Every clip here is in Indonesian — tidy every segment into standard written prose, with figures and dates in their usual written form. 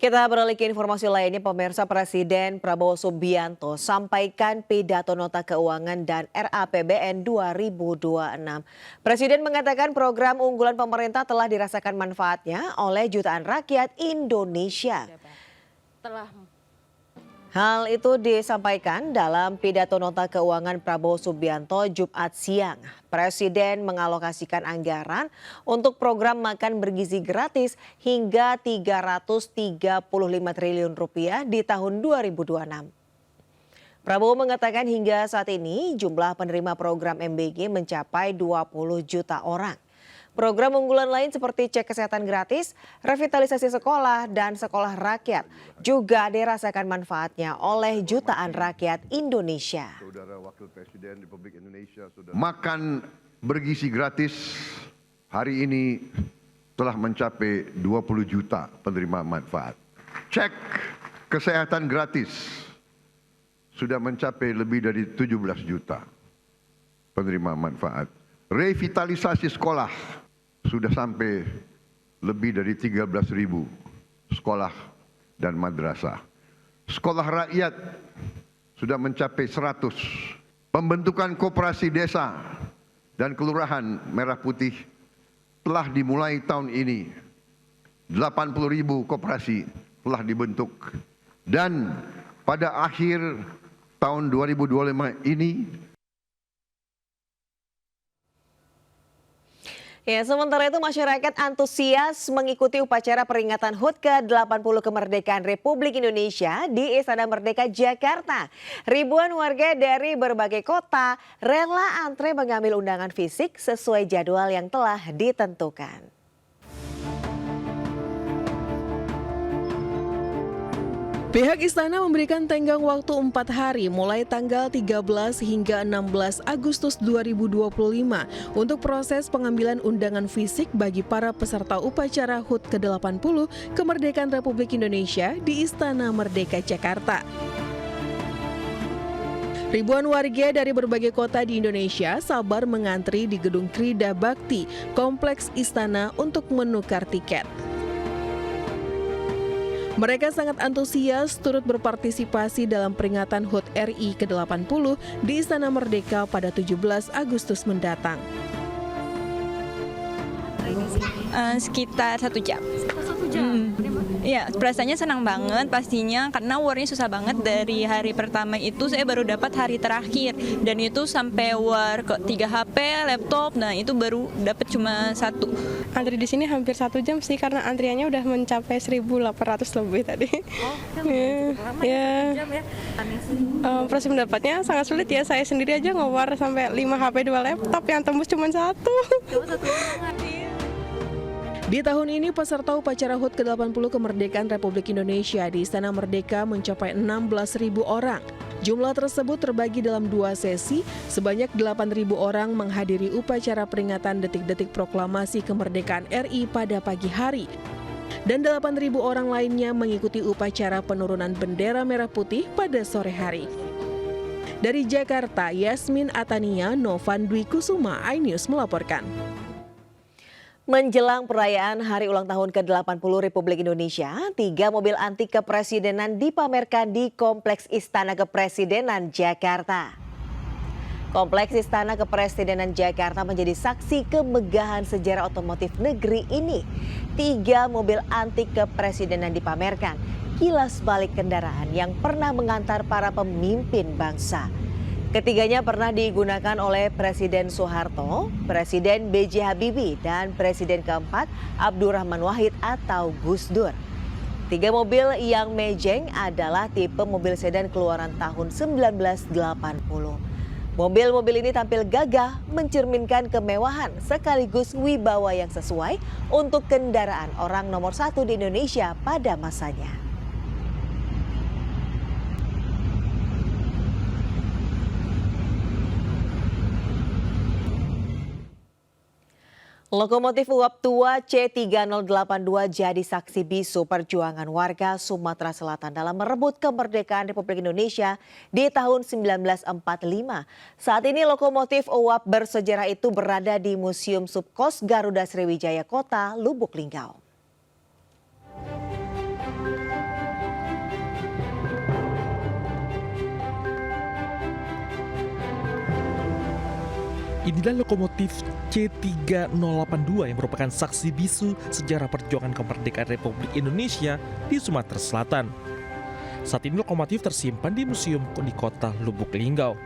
Kita beralih ke informasi lainnya, pemirsa. Presiden Prabowo Subianto sampaikan pidato nota keuangan dan RAPBN 2026. Presiden mengatakan program unggulan pemerintah telah dirasakan manfaatnya oleh jutaan rakyat Indonesia. Hal itu disampaikan dalam pidato nota keuangan Prabowo Subianto Jumat siang. Presiden mengalokasikan anggaran untuk program makan bergizi gratis hingga 335 triliun rupiah di tahun 2026. Prabowo mengatakan hingga saat ini jumlah penerima program MBG mencapai 20 juta orang. Program unggulan lain seperti cek kesehatan gratis, revitalisasi sekolah, dan sekolah rakyat juga dirasakan manfaatnya oleh jutaan rakyat Indonesia. Saudara Wakil Presiden Republik Indonesia, makan bergizi gratis hari ini telah mencapai 20 juta penerima manfaat. Cek kesehatan gratis sudah mencapai lebih dari 17 juta penerima manfaat. Revitalisasi sekolah sudah sampai lebih dari 13.000 sekolah dan madrasah. Sekolah rakyat sudah mencapai 100. Pembentukan koperasi desa dan kelurahan Merah Putih telah dimulai tahun ini. 80.000 koperasi telah dibentuk. Dan pada akhir tahun 2025 ini, sementara itu masyarakat antusias mengikuti upacara peringatan HUT ke-80 kemerdekaan Republik Indonesia di Istana Merdeka Jakarta. Ribuan warga dari berbagai kota rela antre mengambil undangan fisik sesuai jadwal yang telah ditentukan. Pihak istana memberikan tenggang waktu 4 hari mulai tanggal 13 hingga 16 Agustus 2025 untuk proses pengambilan undangan fisik bagi para peserta upacara HUT ke-80 kemerdekaan Republik Indonesia di Istana Merdeka Jakarta. Ribuan warga dari berbagai kota di Indonesia sabar mengantri di Gedung Krida Bakti, Kompleks Istana untuk menukar tiket. Mereka sangat antusias turut berpartisipasi dalam peringatan HUT RI ke-80 di Istana Merdeka pada 17 Agustus mendatang. Sekitar 1 jam. Ya, perasaannya senang banget pastinya karena warnya susah banget. Dari hari pertama itu saya baru dapat hari terakhir dan itu sampai war ke 3 HP, laptop, nah itu baru dapat cuma 1. Antri di sini hampir 1 jam sih karena antriannya udah mencapai 1.800 lebih tadi. Proses mendapatnya sangat sulit ya, saya sendiri aja ngewar sampai 5 HP 2 laptop yang tembus cuma 1. Di tahun ini peserta upacara HUT ke-80 kemerdekaan Republik Indonesia di Istana Merdeka mencapai 16.000 orang. Jumlah tersebut terbagi dalam 2 sesi, sebanyak 8.000 orang menghadiri upacara peringatan detik-detik proklamasi kemerdekaan RI pada pagi hari. Dan 8.000 orang lainnya mengikuti upacara penurunan bendera merah putih pada sore hari. Dari Jakarta, Yasmin Atania, Novan Dwi Kusuma, iNews melaporkan. Menjelang perayaan Hari Ulang Tahun ke-80 Republik Indonesia, 3 mobil antik kepresidenan dipamerkan di Kompleks Istana Kepresidenan Jakarta. Kompleks Istana Kepresidenan Jakarta menjadi saksi kemegahan sejarah otomotif negeri ini. 3 mobil antik kepresidenan dipamerkan, kilas balik kendaraan yang pernah mengantar para pemimpin bangsa. Ketiganya pernah digunakan oleh Presiden Soeharto, Presiden B.J. Habibie, dan Presiden keempat Abdurrahman Wahid atau Gus Dur. 3 mobil yang mejeng adalah tipe mobil sedan keluaran tahun 1980. Mobil-mobil ini tampil gagah, mencerminkan kemewahan sekaligus wibawa yang sesuai untuk kendaraan orang nomor 1 di Indonesia pada masanya. Lokomotif uap tua C3082 jadi saksi bisu perjuangan warga Sumatera Selatan dalam merebut kemerdekaan Republik Indonesia di tahun 1945. Saat ini lokomotif uap bersejarah itu berada di Museum Subkos Garuda Sriwijaya Kota, Lubuk Linggau. Inilah lokomotif C3082 yang merupakan saksi bisu sejarah perjuangan kemerdekaan Republik Indonesia di Sumatera Selatan. Saat ini lokomotif tersimpan di museum di kota Lubuk Linggau.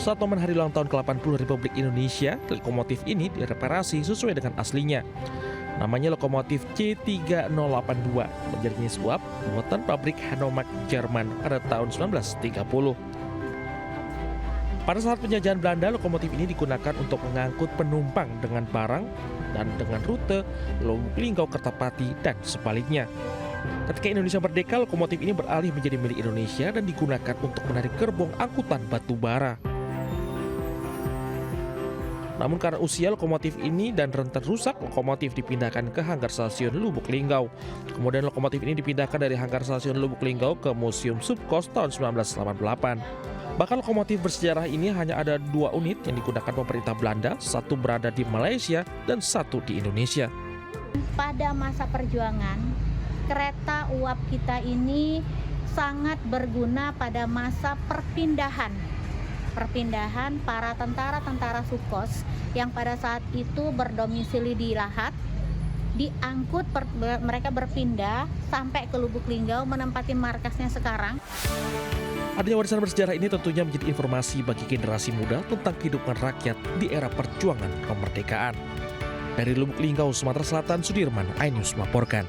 Saat momen hari ulang tahun ke-80 Republik Indonesia, lokomotif ini direparasi sesuai dengan aslinya. Namanya lokomotif C3082, menjadi jenis uap buatan pabrik Hanomag Jerman pada tahun 1930. Pada saat penjajahan Belanda, lokomotif ini digunakan untuk mengangkut penumpang dengan barang dan dengan rute Lubuk Linggau Kertapati dan sebaliknya. Ketika Indonesia merdeka, lokomotif ini beralih menjadi milik Indonesia dan digunakan untuk menarik gerbong angkutan batu bara. Namun karena usia lokomotif ini dan rentan rusak, lokomotif dipindahkan ke hanggar stasiun Lubuk Linggau. Kemudian lokomotif ini dipindahkan dari hanggar stasiun Lubuk Linggau ke Museum Subkos tahun 1988. Bahkan lokomotif bersejarah ini hanya ada 2 unit yang digunakan pemerintah Belanda, satu berada di Malaysia dan satu di Indonesia. Pada masa perjuangan, kereta uap kita ini sangat berguna pada masa perpindahan para tentara-tentara Subkos yang pada saat itu berdomisili di Lahat, diangkut mereka berpindah sampai ke Lubuk Linggau menempati markasnya sekarang. Adanya warisan bersejarah ini tentunya menjadi informasi bagi generasi muda tentang kehidupan rakyat di era perjuangan kemerdekaan. Dari Lubuk Linggau, Sumatera Selatan, Sudirman, iNews melaporkan.